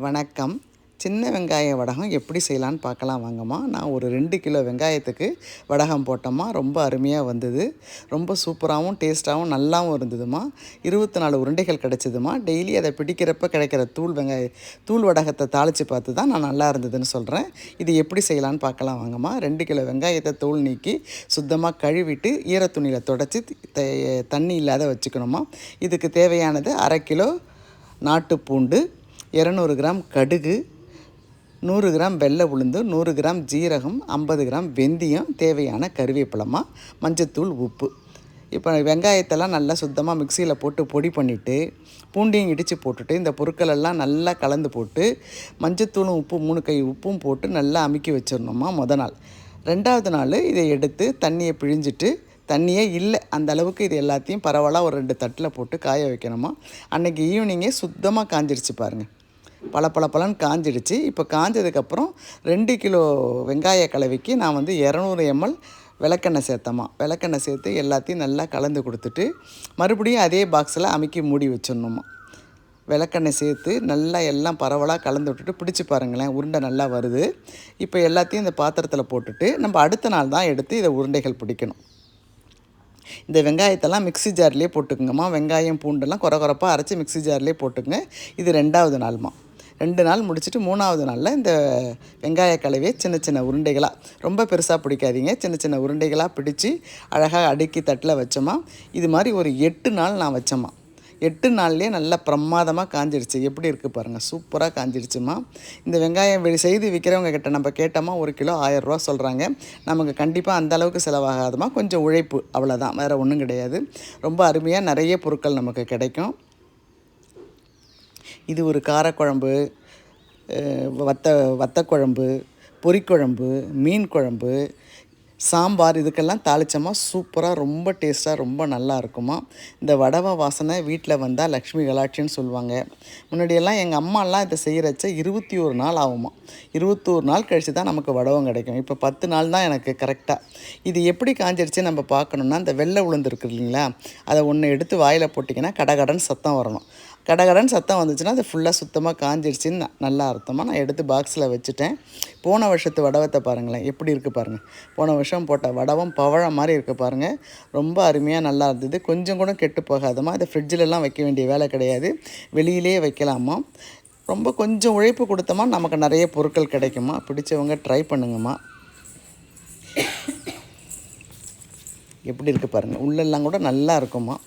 வணக்கம். சின்ன வெங்காய வடகம் எப்படி செய்யலான்னு பார்க்கலாம் வாங்கம்மா. நான் ஒரு 2 கிலோ வெங்காயத்துக்கு வடகம் போட்டோம்மா. ரொம்ப அருமையாக வந்தது. ரொம்ப சூப்பராகவும் டேஸ்ட்டாகவும் நல்லாவும் இருந்ததும்மா. 24 உருண்டைகள் கிடச்சிதும்மா. டெய்லி அதை பிடிக்கிறப்ப கிடைக்கிற தூள் வடகத்தை தாளித்து பார்த்து தான் நான் நல்லா இருந்ததுன்னு சொல்கிறேன். இது எப்படி செய்யலான்னு பார்க்கலாம் வாங்கம்மா. 2 கிலோ வெங்காயத்தை தோல் நீக்கி சுத்தமாக கழுவிட்டு ஈரத்துணியில் தொடச்சி தண்ணி இல்லாத வச்சுக்கணுமா. இதுக்கு தேவையானது 1/2 கிலோ நாட்டுப்பூண்டு, 200 கிராம் கடுகு, 100 கிராம் வெள்ளை உளுந்து, 100 கிராம் ஜீரகம், 50 கிராம் வெந்தயம், தேவையான கருவேப்பிலமா, மஞ்சத்தூள், உப்பு. இப்போ வெங்காயத்தெல்லாம் நல்லா சுத்தமாக மிக்சியில் போட்டு பொடி பண்ணிவிட்டு பூண்டையும் இடித்து போட்டுட்டு இந்த பொருட்களெல்லாம் நல்லா கலந்து போட்டு மஞ்சத்தூளும் உப்பு 3 கை உப்பும் போட்டு நல்லா அமுக்கி வச்சிடணுமா நாள். 2வது நாள் இதை எடுத்து தண்ணியை பிழிஞ்சிட்டு தண்ணியே இல்லை அந்த அளவுக்கு இது எல்லாத்தையும் பரவலாக ஒரு 2 தட்டில் போட்டு காய வைக்கணுமா. அன்றைக்கி ஈவினிங்கே சுத்தமாக காஞ்சிடுச்சு பாருங்கள். பளபளன்னு காஞ்சிடுச்சு. இப்போ காஞ்சதுக்கப்புறம் 2 கிலோ வெங்காய கலவைக்கு நான் 200 ml விளக்கெண்ணெய் சேர்த்தம்மா. விளக்கெண்ணெய் சேர்த்து எல்லாத்தையும் நல்லா கலந்து கொடுத்துட்டு மறுபடியும் அதே பாக்ஸில் அமுக்கி மூடி வச்சிடணுமா. விளக்கெண்ணெய் சேர்த்து நல்லா எல்லாம் பரவலாக கலந்து விட்டுட்டு பிடிச்சி பாருங்களேன், உருண்டை நல்லா வருது. இப்போ எல்லாத்தையும் இந்த பாத்திரத்தில் போட்டுட்டு நம்ம அடுத்த நாள் தான் எடுத்து இதை உருண்டைகள் பிடிக்கணும். இந்த வெங்காயத்தெல்லாம் மிக்ஸி ஜார்லேயே போட்டுக்குங்கம்மா. வெங்காயம் பூண்டெல்லாம் குறப்பாக அரைச்சி மிக்ஸி ஜார்லேயே போட்டுங்க. இது 2வது நாள்மா. 2 நாள் முடிச்சுட்டு 3வது நாளில் இந்த வெங்காய கலவையை சின்ன உருண்டைகளாக, ரொம்ப பெருசாக பிடிக்காதீங்க, சின்ன உருண்டைகளாக பிடிச்சி அழகாக அடுக்கி தட்டில் வச்சோமா. இது மாதிரி ஒரு 8 நாள் நான் வச்சேம்மா. 8 நாள்லேயே நல்லா பிரமாதமாக காஞ்சிடுச்சு. எப்படி இருக்குது பாருங்கள், சூப்பராக காஞ்சிடுச்சுமா. இந்த வெங்காயம் செய்து விற்கிறவங்க கிட்ட நம்ம கேட்டோமா 1 கிலோ 1000 ரூபா சொல்கிறாங்க. நமக்கு கண்டிப்பாக அந்தளவுக்கு செலவாகாதுமா. கொஞ்சம் உழைப்பு, அவ்வளோதான், வேறு ஒன்றும் கிடையாது. ரொம்ப அருமையாக நிறைய பொருட்கள் நமக்கு கிடைக்கும். இது ஒரு காரக்குழம்பு, வத்தக்குழம்பு, பொரிக்குழம்பு, மீன் குழம்பு, சாம்பார், இதுக்கெல்லாம் தாளித்தோமா சூப்பராக ரொம்ப டேஸ்ட்டாக ரொம்ப நல்லா இருக்குமா. இந்த வடவை வாசனை வீட்டில் வந்தால் லக்ஷ்மி கலாட்சின்னு சொல்லுவாங்க. முன்னாடியெல்லாம் எங்கள் அம்மாலாம் இதை செய்கிறச்ச 21 நாள் ஆகுமா. 21 நாள் கழித்து தான் நமக்கு வடவம் கிடைக்கும். இப்போ 10 நாள் தான் எனக்கு கரெக்டாக. இது எப்படி காஞ்சிருச்சு நம்ம பார்க்கணுன்னா, இந்த வெள்ளை உளுந்து இருக்குது இல்லைங்களா, அதை ஒன்று எடுத்து வாயில் போட்டிங்கன்னா கடகடன்னு சத்தம் வரணும். கடகடன்னு சத்தம் வந்துச்சுன்னா அது ஃபுல்லாக சுத்தமாக காஞ்சிடுச்சின்னு நல்லா அர்த்தமாக நான் எடுத்து பாக்ஸில் வச்சுட்டேன். போன வருஷத்து வடவத்தை பாருங்களேன் எப்படி இருக்குது பாருங்கள். போன வருஷம் போட்ட வடவம் பவழம் மாதிரி இருக்குது பாருங்கள். ரொம்ப அருமையாக நல்லா இருந்தது. கொஞ்சம் கூட கெட்டு போகாதம்மா. அதை ஃப்ரிட்ஜிலலாம் வைக்க வேண்டிய வேலை கிடையாது, வெளியிலே வைக்கலாமா. ரொம்ப கொஞ்சம் உழைப்பு கொடுத்தோமா நமக்கு நிறைய பொருட்கள் கிடைக்குமா. பிடிச்சவங்க ட்ரை பண்ணுங்கம்மா. எப்படி இருக்குது பாருங்கள், உள்ளெல்லாம் கூட நல்லா இருக்குமா.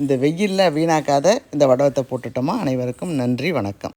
இந்த வெயிலில் வீணாக்காத இந்த வடவத்தை போட்டுட்டோமா. அனைவருக்கும் நன்றி, வணக்கம்.